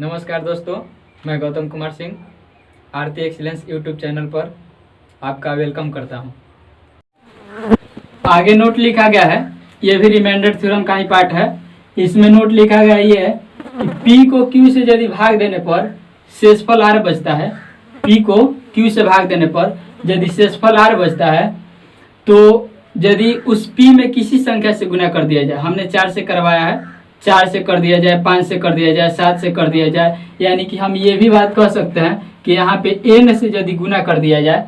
नमस्कार दोस्तों, मैं गौतम कुमार सिंह आरती एक्सीलेंस यूट्यूब चैनल पर आपका वेलकम करता हूं। आगे नोट लिखा गया है, ये भी रिमाइंडर थ्योरम का ही पार्ट है। इसमें नोट लिखा गया ये है कि P को Q से यदि भाग देने पर शेषफल R बचता है। P को Q से भाग देने पर यदि शेषफल R बचता है तो यदि उस P में किसी संख्या से गुना कर दिया जाए, हमने 4 से करवाया है, 4 से कर दिया जाए, 5 से कर दिया जाए, 7 से कर दिया जाए, यानी कि हम ये भी बात कह सकते हैं कि यहाँ पे n से यदि गुना कर दिया जाए,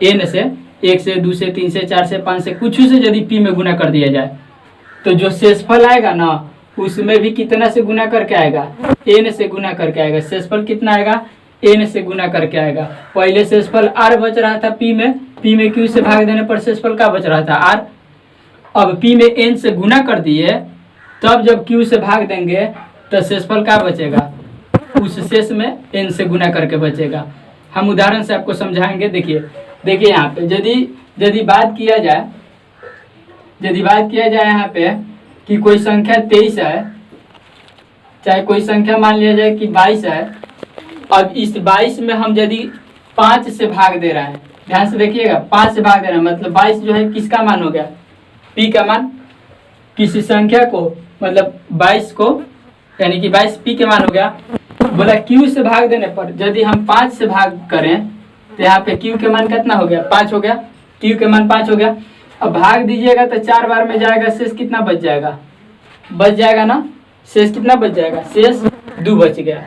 n से 1 से 2 से 3 से 4 से 5 से कुछ से यदि P में गुना कर दिया जाए तो जो शेषफल आएगा ना उसमें भी कितना से गुना करके आएगा, n से गुना करके आएगा। शेषफल कितना आएगा, n से गुना करके आएगा। पहले शेषफल r बच रहा था P में Q से भाग देने पर शेषफल क्या बच रहा था, r। अब P में n से गुना कर दिए, तब जब Q से भाग देंगे तो शेषफल क्या बचेगा, उस शेष में n से गुना करके बचेगा। हम उदाहरण से आपको समझाएंगे। देखिए यहाँ पे यदि बात किया जाए यहाँ पे कि कोई संख्या 23 है, चाहे कोई संख्या मान लिया जाए कि 22 है। अब इस 22 में हम यदि 5 से भाग दे रहे हैं, ध्यान से देखिएगा, 5 से भाग दे रहे हैं मतलब 22 जो है किसका मान हो गया, P का मान। किसी संख्या को मतलब 22 को, यानी कि 22 P के मान हो गया। बोला Q से भाग देने पर यदि हम 5 से भाग करें तो यहाँ पे Q के मान कितना हो गया, 5 हो गया। Q के मान 5 हो गया। अब भाग दीजिएगा तो 4 बार में जाएगा, शेष कितना बच जाएगा ना, शेष कितना बच जाएगा, शेष 2 बच गया।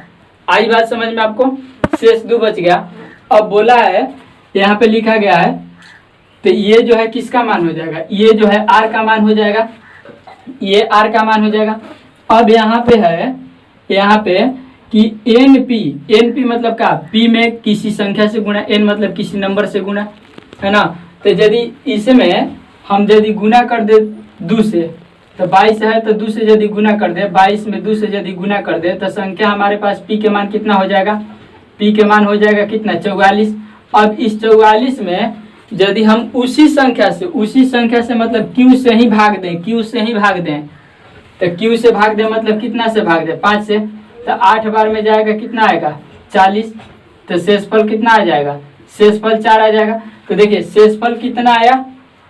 आई बात समझ में आपको, शेष 2 बच गया। अब बोला है यहाँ पे लिखा गया है तो ये जो है किसका मान हो जाएगा, ये जो है R का मान हो जाएगा, ये R का मान हो जाएगा। अब यहाँ पे है कि NP मतलब क्या, P में किसी संख्या से गुणा, N मतलब किसी नंबर से गुणा, है ना। तो यदि इसमें हम यदि गुना कर दे 2 से, तो 22 है तो 2 से यदि गुना कर दे, 22 में 2 से यदि गुना कर दे तो संख्या हमारे पास P के मान कितना हो जाएगा, P के मान हो जाएगा कितना, 44। अब इस 44 में यदि हम उसी संख्या से मतलब Q से ही भाग दें तो Q से भाग दें मतलब कितना से भाग दें, 5 से, तो 8 बार में जाएगा कितना आएगा, 40। तो शेषफल कितना आ जाएगा, शेषफल 4 आ जाएगा। तो देखिए शेषफल कितना आया,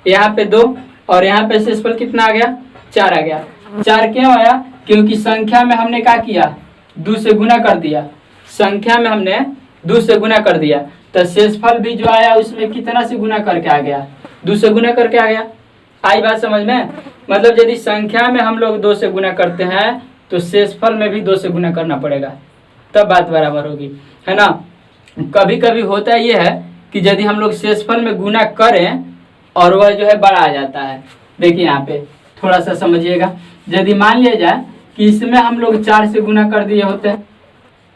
यहाँ पे 2 और यहाँ पे शेषफल कितना आ गया, 4 आ गया। 4 क्यों आया, क्योंकि संख्या में हमने क्या किया, 2 से गुना कर दिया, संख्या में हमने 2 से गुना कर दिया। तो शेषफल भी जो आया उसमें कितना से गुना करके आ गया, 2 से गुना करके आ गया। आई बात समझ में, मतलब यदि संख्या में हम लोग 2 से गुना करते हैं तो शेषफल में भी 2 से गुना करना पड़ेगा, तब बात बराबर होगी, है ना। कभी कभी होता ये है कि यदि हम लोग शेषफल में गुना करें और वह जो है बड़ा आ जाता है। देखिए यहाँ पे थोड़ा सा समझिएगा, यदि मान लिया जाए कि इसमें हम लोग 4 से गुना कर दिए होते,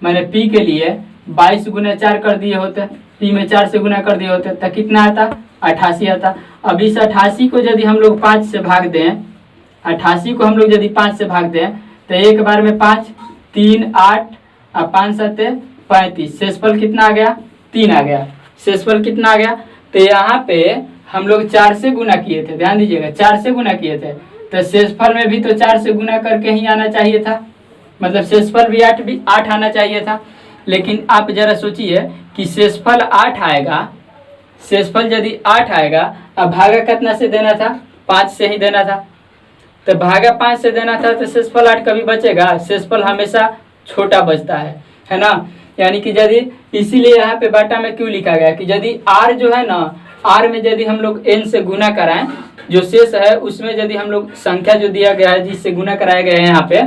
मैंने P के लिए 22 गुना 4 कर दिए होते, P में 4 से गुना कर दिए होते तो कितना आता, 88 आता। अब इस 88 को यदि हम लोग 5 से भाग दें, 88 को हम लोग यदि 5 से भाग दें तो एक बार में 5, 3, 8 और 5 7 35, शेषफल कितना आ गया, 3 आ गया। शेषफल कितना आ गया, तो यहाँ पे हम लोग 4 से गुना किए थे, ध्यान दीजिएगा, 4 से गुना किए थे तो शेषफल में भी तो 4 से गुना करके ही आना चाहिए था, मतलब शेषफल भी 8 आना चाहिए था। लेकिन आप जरा सोचिए कि शेषफल 8 आएगा, शेषफल यदि 8 आएगा, अब भागा कितना से देना था, 5 से ही देना था। तो भागा 5 से देना था तो शेषफल 8 कभी बचेगा, शेषफल हमेशा छोटा बचता है ना। यानी कि यदि, इसीलिए यहाँ पे बाटा में क्यों लिखा गया कि यदि R जो है ना, R में यदि हम लोग N से गुना कराएं, जो शेष है उसमें यदि हम लोग संख्या जो दिया गया है जिससे गुना कराया गया है यहाँ पे,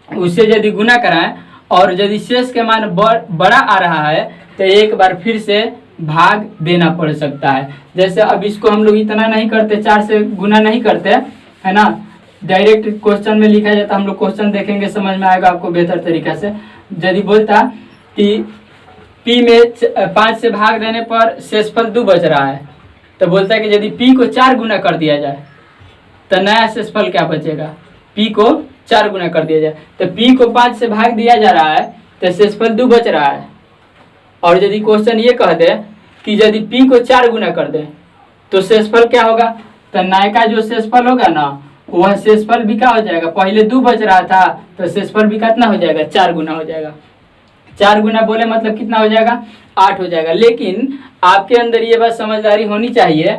उससे यदि गुना कराएं और यदि शेष के मान बड़ा आ रहा है तो एक बार फिर से भाग देना पड़ सकता है। जैसे अब इसको हम लोग इतना नहीं करते, 4 से गुना नहीं करते, है ना, डायरेक्ट क्वेश्चन में लिखा जाता, हम लोग क्वेश्चन देखेंगे समझ में आएगा आपको बेहतर तरीका से। यदि बोलता कि P में 5 से भाग देने पर शेषफल 2 बच रहा है, तो बोलता है कि यदि P को 4 गुना कर दिया जाए तो नया शेषफल क्या बचेगा, P को 4 गुना कर दिया जाए, तो P को 5 से भाग दिया जा रहा है तो शेषफल 2 बच रहा है। और यदि क्वेश्चन ये कह दे कि यदि P को 4 गुना कर दे तो शेषफल क्या होगा, तो नया का जो शेषफल होगा ना वह शेषफल भी क्या हो जाएगा, पहले 2 बच रहा था तो शेषफल भी कितना हो जाएगा, 4 गुना हो जाएगा। 4 गुना बोले मतलब कितना हो जाएगा, 8 हो जाएगा। लेकिन आपके अंदर ये बात समझदारी होनी चाहिए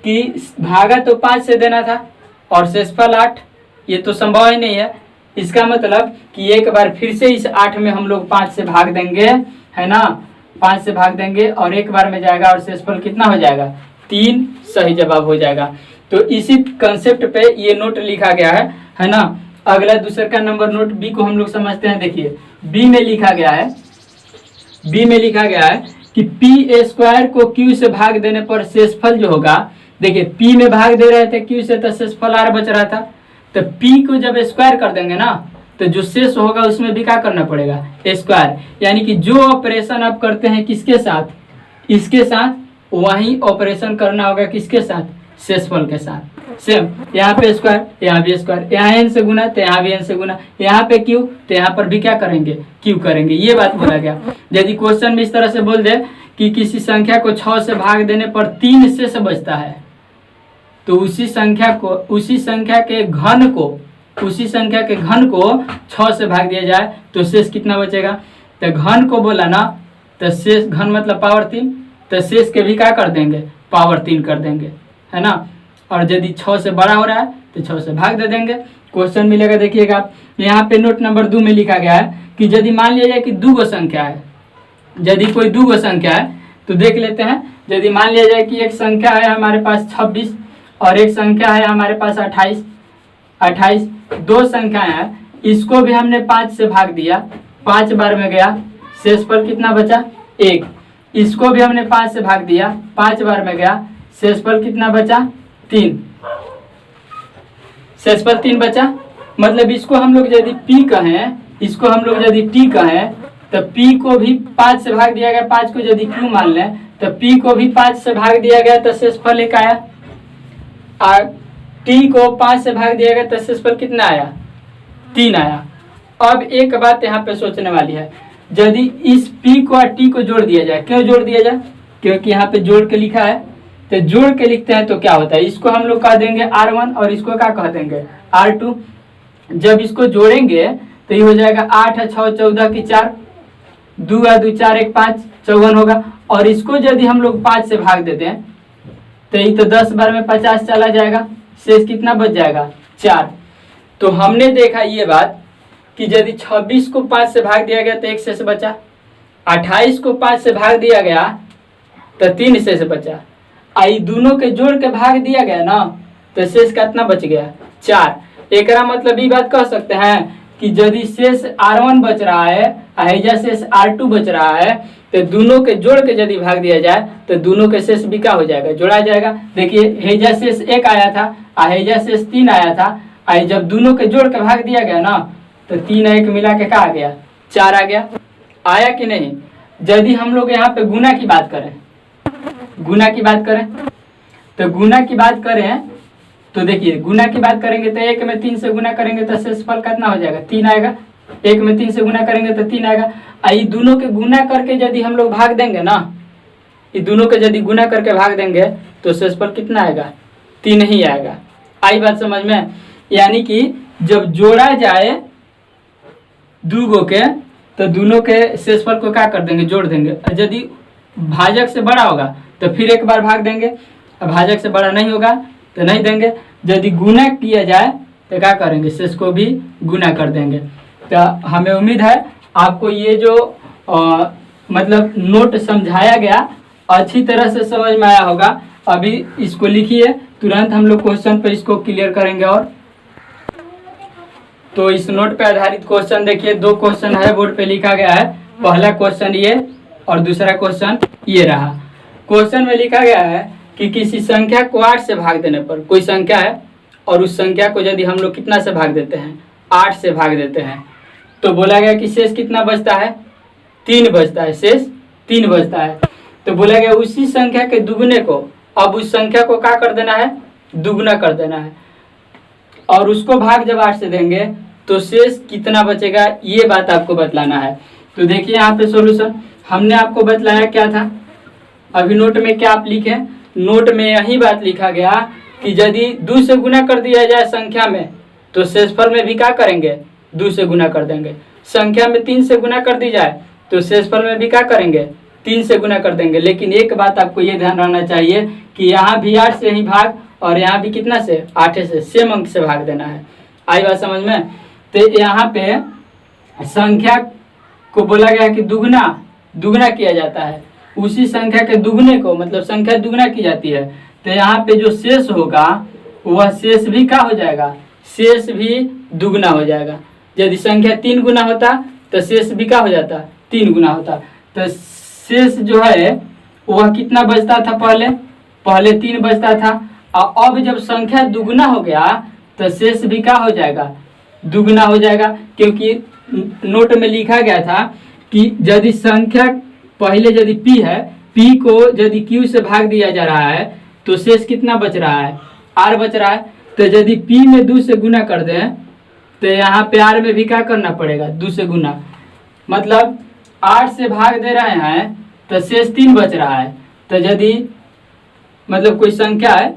कि भागा तो 5 से देना था और शेषफल 8, ये तो संभव ही नहीं है। इसका मतलब कि एक बार फिर से इस 8 में हम लोग 5 से भाग देंगे, है ना, 5 से भाग देंगे और एक बार में जाएगा और शेषफल कितना हो जाएगा, 3 सही जवाब हो जाएगा। तो इसी कंसेप्ट पे ये नोट लिखा गया है ना। अगला दूसरे का नंबर नोट बी को हम लोग समझते हैं। देखिए बी में लिखा गया है, बी में लिखा गया है कि पी स्क्वायर को क्यू से भाग देने पर शेषफल जो होगा, देखिए पी में भाग दे रहे थे क्यू से तो शेषफल आर बच रहा था, तो पी को जब स्क्वायर कर देंगे ना तो जो शेष होगा उसमें भी क्या करना पड़ेगा, स्क्वायर। यानी कि जो ऑपरेशन आप करते हैं किसके साथ, इसके साथ, वही ऑपरेशन करना होगा किसके साथ, शेषफल के साथ। सेम यहाँ पे स्क्वायर, यहाँ भी स्क्वायर, यहाँ एन से गुना तो यहाँ भी एन से गुना, यहाँ पे क्यू तो यहाँ पर भी क्या करेंगे, क्यू करेंगे। ये बात बोला गया। यदि क्वेश्चन में इस तरह से बोल दे कि किसी संख्या को 6 से भाग देने पर 3 शेष बचता है, तो उसी संख्या के घन को 6 से भाग दिया जाए तो शेष कितना बचेगा। तो घन को बोला ना, तो शेष, घन मतलब पावर 3, तो शेष के भी क्या कर देंगे, पावर 3 कर देंगे, है ना। और यदि 6 से बड़ा हो रहा है तो 6 से भाग दे देंगे, क्वेश्चन मिलेगा। देखिएगा यहाँ पे नोट नंबर 2 में लिखा गया है कि यदि मान लिया जाए कि 2 संख्या है, यदि कोई 2 संख्या है तो देख लेते हैं। यदि मान लिया जाए कि एक संख्या है हमारे पास 26 और एक संख्या है हमारे पास 28, 2 संख्याएं हैं, इसको भी हमने 5 से भाग दिया, 5 बार में गया, शेषफल कितना बचा, 1। इसको भी हमने 5 से भाग दिया, 5 बार में गया, शेषफल कितना बचा, 3। शेषफल 3 बचा। मतलब इसको हम लोग यदि p कहें, इसको हम लोग यदि t कहें तो p को भी 5 से भाग दिया गया, 5 को यदि q मान लें तो p को भी 5 से भाग दिया गया तो शेषफल 1 आया, और t को 5 से भाग दिया गया तो शेषफल कितना आया, 3 आया। अब एक बात यहाँ पे सोचने वाली है, यदि इस p को और t को जोड़ दिया जाए, क्यों जोड़ दिया जाए, क्योंकि यहाँ पे जोड़ के लिखा है, तो जोड़ के लिखते हैं तो क्या होता है, इसको हम लोग कह देंगे R1 और इसको क्या कह देंगे, R2। जब इसको जोड़ेंगे तो ये हो जाएगा 8 है 6 14 की 4, 2 है 2 4 1 5 54 होगा। और इसको यदि हम लोग 5 से भाग देते हैं तो ये तो 10 बार में 50 चला जाएगा, शेष कितना बच जाएगा, 4। तो हमने देखा ये बात कि यदि 26 को 5 से भाग दिया गया तो 1 शेष बचा, 28 को 5 से भाग दिया गया तो 3 शेष बचा, आई दोनों के जोड़ के भाग दिया गया ना तो शेष कितना बच गया, 4। एक मतलब ये बात कह सकते हैं कि यदि शेष R1 बच रहा है, हेजा शेष R2 बच रहा है, तो दोनों के जोड़ के यदि भाग दिया जाए तो दोनों के शेष भी क्या हो जाएगा, जोड़ा जाएगा। देखिए हेजा शेष 1 आया था, हेजा शेष 3 आया था, आई जब दोनों के जोड़ के भाग दिया गया ना तो 3 1 मिला के क्या आ गया, 4 आ गया। आया कि नहीं। यदि हम लोग यहाँ पे गुना की बात करें, गुना की बात करें तो गुना की बात करें तो देखिए गुना की बात करेंगे तो 1 में 3 से गुना करेंगे तो शेषफल कितना हो जाएगा, 3 आएगा। 1 में 3 से गुना करेंगे तो 3 आएगा। ये दोनों के गुना करके यदि हम लोग भाग देंगे ना, ये दोनों के यदि गुना करके भाग देंगे तो शेषफल कितना आएगा, 3 ही आएगा। आई बात समझ में। यानी कि जब जोड़ा जाए 2 के तो दोनों के शेषफल को क्या कर देंगे, जोड़ देंगे। यदि भाजक से बड़ा होगा तो फिर एक बार भाग देंगे, भाजक से बड़ा नहीं होगा तो नहीं देंगे। यदि गुना किया जाए तो क्या करेंगे, शेष को भी गुना कर देंगे। तो हमें उम्मीद है आपको ये जो मतलब नोट समझाया गया अच्छी तरह से समझ में आया होगा। अभी इसको लिखिए, तुरंत हम लोग क्वेश्चन पे इसको क्लियर करेंगे। और तो इस नोट पे आधारित क्वेश्चन देखिए, 2 क्वेश्चन है बोर्ड पे लिखा गया है। पहला क्वेश्चन ये और दूसरा क्वेश्चन ये रहा। क्वेश्चन में लिखा गया है कि किसी संख्या को 8 से भाग देने पर, कोई संख्या है और उस संख्या को यदि हम लोग कितना से भाग देते हैं, 8 से भाग देते हैं, तो बोला गया कि शेष कितना बचता है, 3 बचता है, शेष 3 बचता है। तो बोला गया उसी संख्या के दुगने को, अब उस संख्या को क्या कर देना है, दुगना कर देना है, और उसको भाग जब 8 से देंगे तो शेष कितना बचेगा, ये बात आपको बतलाना है। तो देखिए यहाँ पे सॉल्यूशन हमने आपको बतलाया क्या था। अभी नोट में क्या आप लिखे, नोट में यही बात लिखा गया कि यदि 2 से गुना कर दिया जाए संख्या में तो शेषफल में भी क्या करेंगे, 2 से गुना कर देंगे। संख्या में 3 से गुना कर दी जाए तो शेषफल में भी क्या करेंगे, 3 से गुना कर देंगे। लेकिन एक बात आपको ये ध्यान रखना चाहिए कि यहाँ भी 8 से ही भाग और यहाँ भी कितना से, 8 से, सेम अंक से भाग देना है। आई बात समझ में। तो यहाँ पे संख्या को बोला गया कि दुगना किया जाता है, उसी संख्या के दुगने को मतलब संख्या दुगना की जाती है। तो यहाँ पे जो शेष होगा वह शेष भी क्या हो जाएगा, शेष भी दुगना हो जाएगा। यदि संख्या 3 गुना होता तो शेष भी क्या हो जाता, 3 गुना होता। तो शेष जो है वह कितना बचता था, पहले 3 बचता था, और अब जब संख्या दुगना हो गया तो शेष भी क्या हो जाएगा, दुगना हो जाएगा। क्योंकि नोट में लिखा गया था कि यदि संख्या पहले यदि p है, p को यदि q से भाग दिया जा रहा है तो शेष कितना बच रहा है, r बच रहा है। तो यदि p में 2 से गुना कर दें तो यहाँ पे r में भी क्या करना पड़ेगा, 2 से गुना, मतलब 8 से भाग दे रहे हैं तो शेष 3 बच रहा है। तो यदि मतलब कोई संख्या है,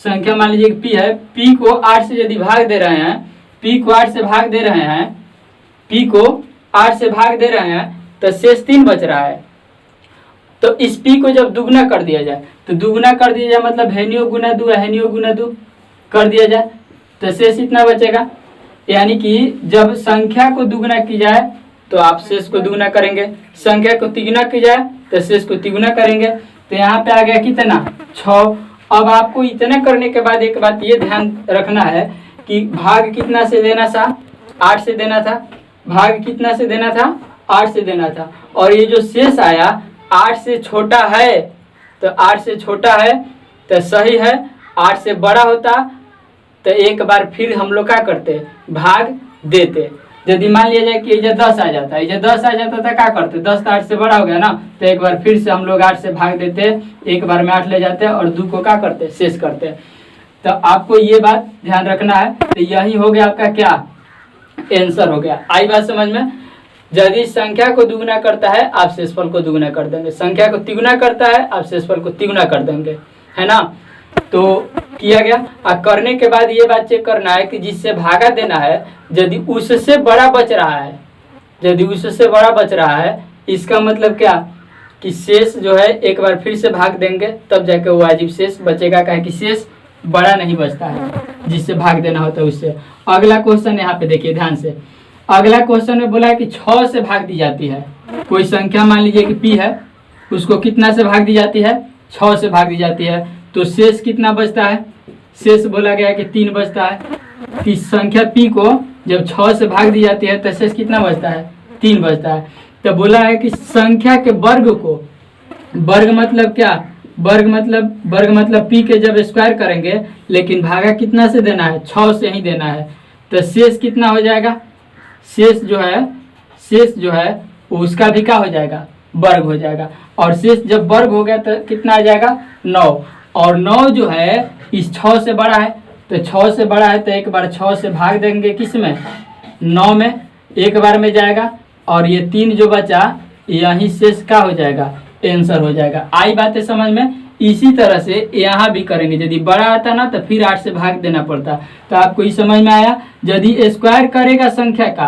संख्या मान लीजिए p है, p को 8 से यदि भाग दे रहे हैं, p को 8 से भाग दे रहे हैं, p को 8 से भाग दे रहे हैं तो शेष 3 बच रहा है। तो इस p को जब दुगना कर दिया जाए तो दुगना कर दिया जाए मतलब हेनियो गुना 2 हेनियो गुना 2 कर दिया जाए तो शेष इतना बचेगा। यानी कि जब संख्या को दुगना की जाए तो आप शेष को दुगना करेंगे, संख्या को तिगुना की जाए तो शेष को तिगुना करेंगे। तो यहाँ पे आ गया कितना, 6। अब आपको इतना करने के बाद एक बात ये ध्यान रखना है कि भाग कितना से देना था, 8 से देना था, भाग कितना से देना था, 8 से देना था। और ये जो शेष आया 8 से छोटा है, तो 8 से छोटा है तो सही है, 8 से बड़ा होता तो एक बार फिर हम लोग क्या करते, भाग देते। यदि मान लिया जाए कि ये 10 आ जाता है, ये 10 आ जाता था, क्या करते, 10 तो 8 से बड़ा हो गया ना, तो एक बार फिर से हम लोग 8 से भाग देते, एक बार में 8 ले जाते और 2 को क्या करते, शेष करते। तो आपको ये बात ध्यान रखना है। तो यही हो गया आपका क्या आंसर हो गया। आई बात समझ में। यदि संख्या को दुगुना करता है आप शेषफल को दुगुना कर देंगे, संख्या को तिगुना करता है आप शेषफल को तिगुना कर देंगे, है ना। तो किया गया। और करने के बाद ये बात चेक करना है कि जिससे भागा देना है यदि उससे बड़ा बच रहा है, यदि उससे बड़ा बच रहा है, इसका मतलब क्या कि शेष जो है एक बार फिर से भाग देंगे तब जाके वो वाजिब शेष बचेगा, कहे कि शेष बड़ा नहीं बचता है जिससे भाग देना होता है उससे। अगला क्वेश्चन यहाँ पे देखिए ध्यान से। अगला क्वेश्चन में बोला है कि 6 से भाग दी जाती है। कोई संख्या मान लीजिए कि p है, उसको कितना से भाग दी जाती है, 6 से भाग दी जाती है। तो शेष कितना बचता है, शेष बोला गया है कि 3 बचता है। कि संख्या p को जब 6 से भाग दी जाती है तो शेष कितना बचता है, 3 बचता है। तो बोला है कि संख्या के वर्ग को, वर्ग मतलब क्या, वर्ग मतलब p के जब स्क्वायर करेंगे लेकिन भागा कितना से देना है, 6 से ही देना है। तो शेष कितना हो जाएगा, शेष जो है उसका भी क्या हो जाएगा, वर्ग हो जाएगा। और शेष जब वर्ग हो गया तो कितना आ जाएगा, 9। और 9 जो है इस 6 से बड़ा है, तो 6 से बड़ा है तो एक बार 6 से भाग देंगे किस में, 9 में, एक बार में जाएगा। और ये 3 जो बचा यही शेष क्या हो जाएगा, आंसर हो जाएगा। आई बातें समझ में। इसी तरह से यहाँ भी करेंगे, यदि बड़ा आता ना तो फिर 8 से भाग देना पड़ता। तो आपको ये समझ में आया। यदि स्क्वायर करेगा संख्या का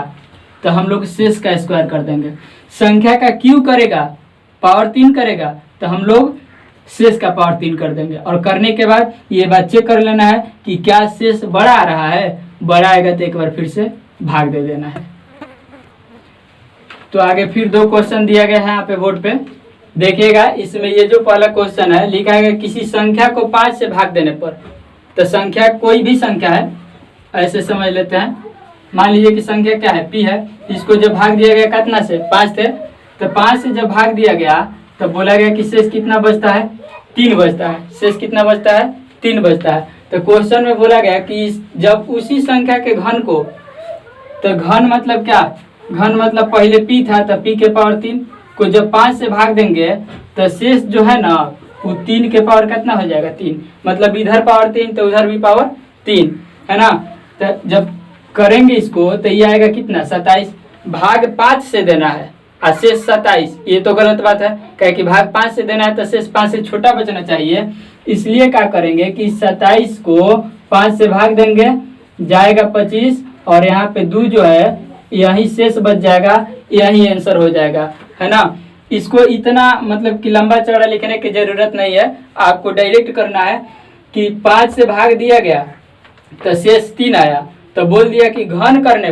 तो हम लोग शेष का स्क्वायर कर देंगे, संख्या का क्यू करेगा, पावर 3 करेगा तो हम लोग शेष का पावर 3 कर देंगे। और करने के बाद ये बात चेक कर लेना है कि क्या शेष बड़ा आ रहा है, बड़ा आएगा तो एक बार फिर से भाग दे देना है। तो आगे फिर 2 क्वेश्चन दिया गया है यहाँ पे बोर्ड पे देखिएगा। इसमें ये जो पहला क्वेश्चन है लिखा है किसी संख्या को 5 से भाग देने पर, तो संख्या कोई भी संख्या है ऐसे समझ लेते हैं। मान लीजिए कि संख्या क्या है, p है, इसको जब भाग दिया गया कितना से, 5 थे, तो 5 से जब भाग दिया गया तो बोला गया कि शेष कितना बचता है, 3 बचता है। शेष कितना बचता है, 3 बचता है। तो क्वेश्चन में बोला गया कि जब उसी संख्या के घन को, तो घन मतलब क्या, घन मतलब पहले p था तो p के पावर 3 को जब 5 से भाग देंगे तो शेष जो है ना वो 3 के पावर कितना हो जाएगा, 3, मतलब इधर पावर 3 तो उधर भी पावर 3, है ना। तो जब करेंगे इसको तो ये आएगा कितना, 27। भाग 5 से देना है, और शेष 27, ये तो गलत बात है, क्या कि भाग 5 से देना है तो शेष 5 से छोटा बचना चाहिए। इसलिए क्या करेंगे कि 27 को 5 से भाग देंगे, जाएगा 25, और यहाँ पे 2 जो है यही शेष बच जाएगा, यही आंसर हो जाएगा, है ना। इसको इतना मतलब कि लंबा चौड़ा लिखने की जरूरत नहीं है, आपको डायरेक्ट करना है कि 5 से भाग दिया गया तो शेष 3 आया, तो बोल दिया कि घन करने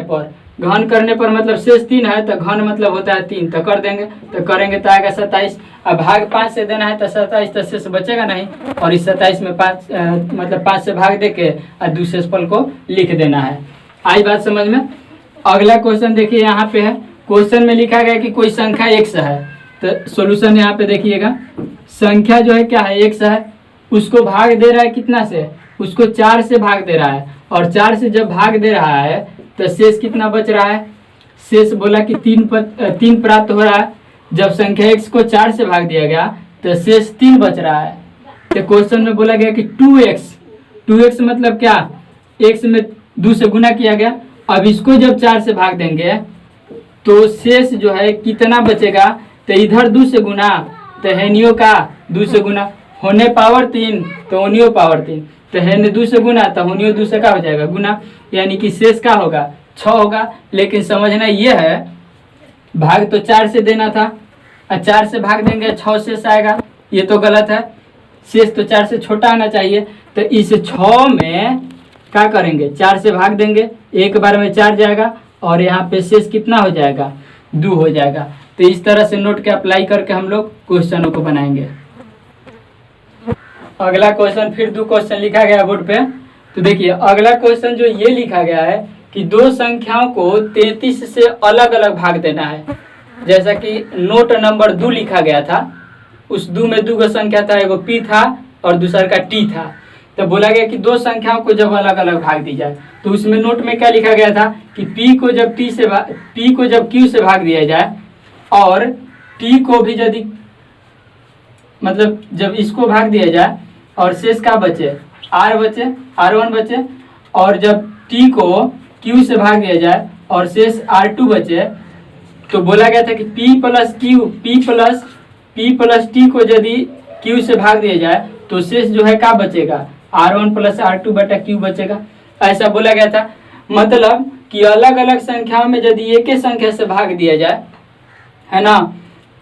पर मतलब शेष 3 है तो घन मतलब होता है 3, तो कर देंगे, तो करेंगे तो आएगा 27। अब भाग 5 से देना है तो 27 तो शेष बचेगा नहीं, और इस 27 में 5 मतलब 5 से भाग दे के और दूसरे फल को लिख देना है। आई बात समझ में। अगला क्वेश्चन देखिए, यहाँ पे है, क्वेश्चन में लिखा गया कि कोई संख्या x है, तो सॉल्यूशन यहाँ पे देखिएगा, संख्या जो है क्या है, x है, उसको भाग दे रहा है कितना से, उसको 4 से भाग दे रहा है, और 4 से जब भाग दे रहा है तो शेष कितना बच रहा है, शेष बोला कि 3 प्राप्त हो रहा है। जब संख्या x को 4 से भाग दिया गया तो शेष 3 बच रहा है। तो क्वेश्चन में बोला गया कि 2x मतलब क्या, x में 2 से गुना किया गया, अब इसको जब 4 से भाग देंगे तो शेष जो है कितना बचेगा, तो इधर 2 से गुना, तो हेनियो का 2 से गुना, होने पावर 3 तो होनियो पावर 3, तो हेने 2 से गुना तो होनियो 2 से क्या हो जाएगा गुना, यानी कि शेष क्या होगा 6 होगा। लेकिन समझना ये है, भाग तो 4 से देना था, और 4 से भाग देंगे 6 शेष आएगा, ये तो गलत है, शेष तो 4 से छोटा आना चाहिए। तो इस 6 में क्या करेंगे, 4 से भाग देंगे, एक बार में 4 जाएगा, और यहाँ पे शेष कितना हो जाएगा 2 हो जाएगा। तो इस तरह से नोट के अप्लाई करके हम लोग क्वेश्चनों को बनाएंगे। अगला क्वेश्चन, फिर 2 क्वेश्चन लिखा गया बोर्ड पे, तो देखिए अगला क्वेश्चन जो ये लिखा गया है कि 2 संख्याओं को 33 से अलग अलग भाग देना है। जैसा कि नोट नंबर 2 लिखा गया था, उस 2 में 2 संख्या था, एगो p था और दूसरा का t था, तो बोला गया कि 2 संख्याओं को जब अलग अलग भाग दी जाए, तो उसमें नोट में क्या लिखा गया था कि p को जब q से भाग दिया जाए, और t को भी यदि मतलब जब इसको भाग दिया जाए, और शेष का बचे r1 बचे, और जब t को q से भाग दिया जाए और शेष r2 बचे, तो बोला गया था कि p प्लस t को यदि q से भाग दिया जाए तो शेष जो है क्या बचेगा, r1 प्लस r2 बटा q बचेगा, ऐसा बोला गया था। मतलब कि अलग अलग संख्याओं में यदि एक ही संख्या से भाग दिया जाए, है ना,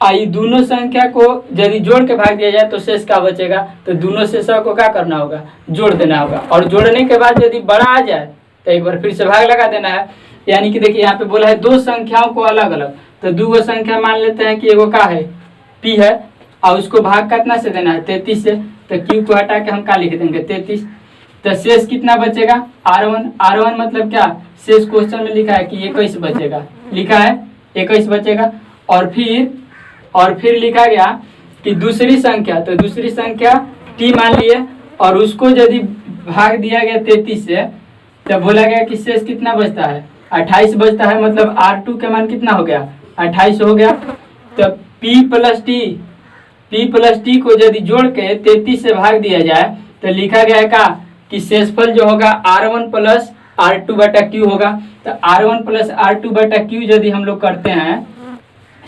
आई दोनों संख्या को यदि जोड़ के भाग दिया जाए तो शेष का बचेगा, तो दोनों शेषों को क्या करना होगा, जोड़ देना होगा, और जोड़ने के बाद यदि बड़ा आ जाए तो एक बार फिर से भाग लगा देना है। यानी कि देखिए यहाँ पे बोला है 2 संख्याओं को अलग अलग, तो 2 संख्या मान लेते हैं कि एगो का है p है, और उसको भाग कितना से देना है 33 से, तो q को हटा के हम क्या लिख देंगे 33, तो शेष कितना बचेगा r1 मतलब क्या, शेष क्वेश्चन में लिखा है कि 21 बचेगा, लिखा है 21 बचेगा। और फिर लिखा गया कि दूसरी संख्या, तो दूसरी संख्या t मान लिए, और उसको यदि भाग दिया गया 33 से, तो बोला गया कि शेष कितना बचता है 28 बचता है, मतलब r2 का मान कितना हो गया 28 हो गया। तो p प्लस t को यदि जोड़ के 33 से भाग दिया जाए तो लिखा गया है का कि शेषफल जो होगा r1 प्लस r2 बटा q होगा। तो r1 प्लस r2 बटा q यदि हम लोग करते हैं,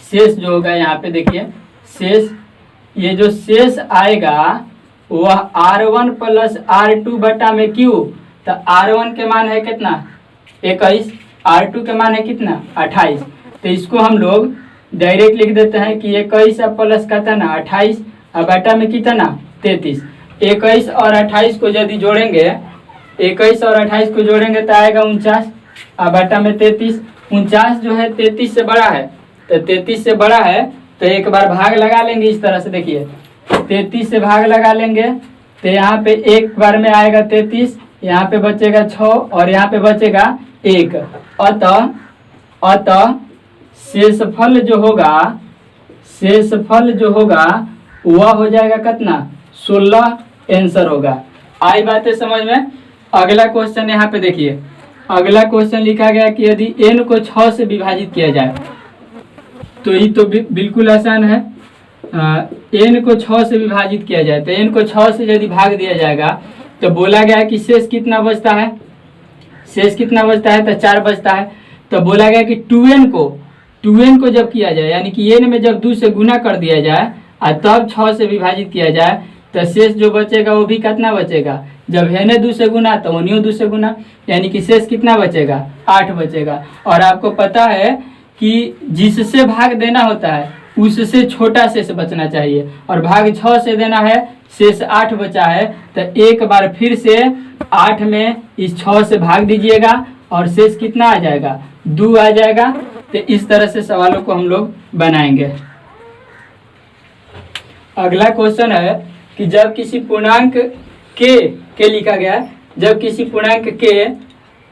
शेष जो होगा यहाँ पे देखिए, शेष ये जो शेष आएगा वह r1 प्लस r2 बटा में q, तो r1 के मान है कितना 21, r2 के मान है कितना 28, तो इसको हम लोग डायरेक्ट लिख देते हैं कि 21 प्लस कितना 28 और बटा में कितना 33। 21 और 28 को यदि जोड़ेंगे, 21 और 28 को जोड़ेंगे तो आएगा 49 और बटा में 33। 49 जो है 33 से बड़ा है, तो 33 से बड़ा है तो एक बार भाग लगा लेंगे इस तरह से, देखिए 33 से भाग लगा लेंगे तो यहाँ पे एक बार में आएगा 33, यहाँ पे बचेगा 6 और यहाँ पे बचेगा 1। अतः शेषफल जो होगा वह हो जाएगा कितना 16 आंसर होगा। आई बातें समझ में। अगला क्वेश्चन यहाँ पे देखिए, अगला क्वेश्चन लिखा गया कि यदि n को 6 से विभाजित किया जाए, तो ये तो बिल्कुल आसान है। n को 6 से विभाजित किया जाए, तो n को 6 से यदि भाग दिया जाएगा तो बोला गया है कि शेष कितना बचता है, तो 4 बचता है। तो बोला गया कि 2n को जब किया जाए यानी कि n में जब 2 से गुना कर दिया जाए और तब 6 से विभाजित किया जाए तो शेष जो बचेगा वो भी कितना बचेगा, जब है ने 2 से गुना तो ओनियो 2 से गुना, यानी कि शेष कितना बचेगा, 8 बचेगा। और आपको पता है कि जिससे भाग देना होता है उससे छोटा शेष बचना चाहिए, और भाग 6 से देना है, शेष 8 बचा है, तो एक बार फिर से 8 में इस 6 से भाग दीजिएगा और शेष कितना आ जाएगा, 2 आ जाएगा। तो इस तरह से सवालों को हम लोग बनाएंगे। अगला क्वेश्चन है कि जब किसी पूर्णांक के लिखा गया, जब किसी पूर्णांक के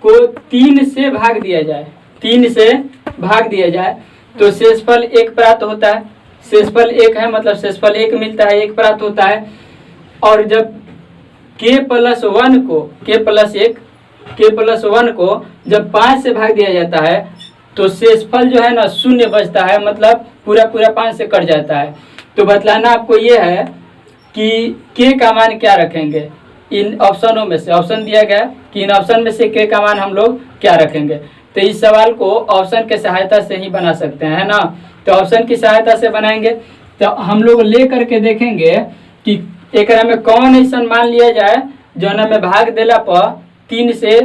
को 3 से भाग दिया जाए, 3 से भाग दिया जाए तो शेषफल 1 प्राप्त होता है। शेषफल 1 है मतलब शेषफल 1 मिलता है, 1 प्राप्त होता है। और जब k+1 को k+1 को जब 5 से भाग दिया जाता है तो शेषफल जो है ना 0 बचता है, मतलब पूरा 5 से कट जाता है। तो बतलाना आपको ये है कि k का मान क्या रखेंगे इन ऑप्शनों में से। ऑप्शन दिया गया कि इन ऑप्शन में से k का मान हम लोग क्या रखेंगे। तो इस सवाल को ऑप्शन के सहायता से ही बना सकते हैं, है ना। तो ऑप्शन की सहायता से बनाएंगे तो हम लोग ले करके देखेंगे कि एक में कौन ऐसा मान लिया जाए जो न में भाग देला पर 3 से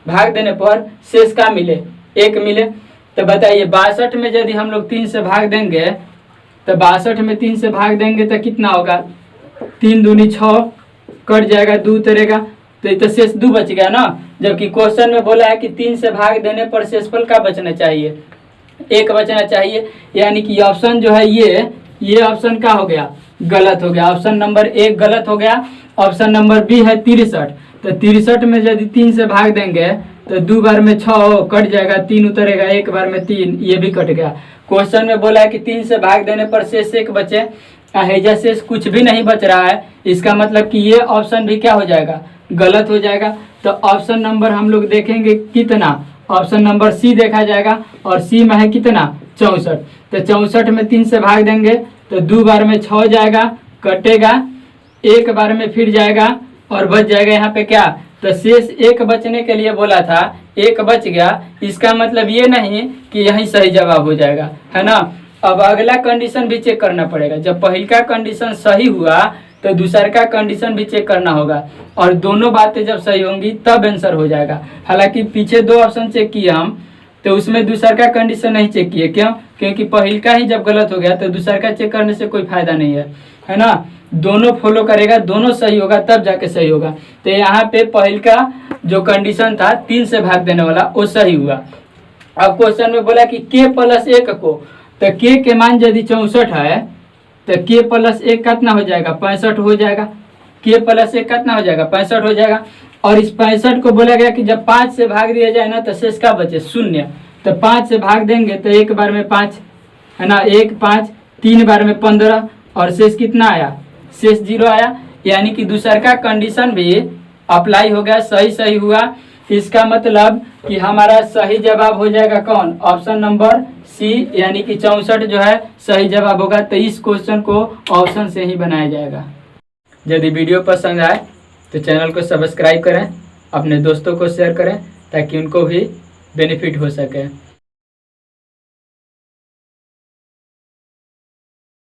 भाग देने पर शेष का मिले, 1 मिले। तो बताइए 62 में यदि हम लोग 3 से भाग देंगे तो 62 में 3 से भाग देंगे तो कितना होगा, 3 दूनी 6, कट जाएगा, 2 उतरेगा, तो ये तो शेष 2 बच गया ना। जबकि क्वेश्चन में बोला है कि 3 से भाग देने पर शेषफल का बचना चाहिए, 1 बचना चाहिए, यानी कि ऑप्शन जो है ये ऑप्शन का हो गया, गलत हो गया। ऑप्शन नंबर 1 गलत हो गया। ऑप्शन नंबर बी है 63। तो 63 में यदि 3 से भाग देंगे तो 2 बार में 6 कट जाएगा, 3 उतरेगा, 1 बार में 3, ये भी कट गया। क्वेश्चन में बोला है कि 3 से भाग देने पर शेष 1 बचे, हेजा शेष कुछ भी नहीं बच रहा है, इसका मतलब कि ये ऑप्शन भी क्या हो जाएगा, गलत हो जाएगा। तो ऑप्शन नंबर हम लोग देखेंगे कितना, ऑप्शन नंबर सी देखा जाएगा, और सी में है कितना, 64। तो 64 में 3 से भाग देंगे तो 2 बार में 6 जाएगा, कटेगा, 1 बार में फिर जाएगा और बच जाएगा यहाँ पे क्या, तो शेष 1 बचने के लिए बोला था, 1 बच गया। इसका मतलब ये नहीं कि यही सही जवाब हो जाएगा, है ना। अब अगला कंडीशन भी चेक करना पड़ेगा। जब पहले का कंडीशन सही हुआ तो दूसर का कंडीशन भी चेक करना होगा, और दोनों बातें जब सही होंगी तब आंसर हो जाएगा। हालांकि पीछे 2 ऑप्शन चेक किए हम, तो उसमें दूसर का कंडीशन नहीं चेक किए, क्यों, क्योंकि पहले का ही जब गलत हो गया तो दूसर का चेक करने से कोई फायदा नहीं है ना। दोनों फॉलो करेगा, दोनों सही होगा तब जाके सही होगा। तो यहाँ पे पहले का जो कंडीशन था 3 से भाग देने वाला वो सही हुआ। अब क्वेश्चन में बोला कि k+1 को, तो k के मान यदि 64 है तो k+1 कितना हो जाएगा, 65 हो जाएगा। k+1 कितना हो जाएगा, 65 हो जाएगा। और इस 65 को बोला गया कि जब 5 से भाग दिया जाए ना तो शेष का बचे 0। तो 5 से भाग देंगे तो 1 बार में 5, है ना, 1 5, 3 बार में 15, और शेष कितना आया, शेष 0 आया। यानी कि दूसर का कंडीशन भी अप्लाई हो गया, सही हुआ। इसका मतलब कि हमारा सही जवाब हो जाएगा कौन, ऑप्शन नंबर सी, यानी कि 64 जो है सही जवाब होगा। तो इस क्वेश्चन को ऑप्शन से ही बनाया जाएगा। यदि वीडियो पसंद आए तो चैनल को सब्सक्राइब करें, अपने दोस्तों को शेयर करें ताकि उनको भी बेनिफिट हो सके।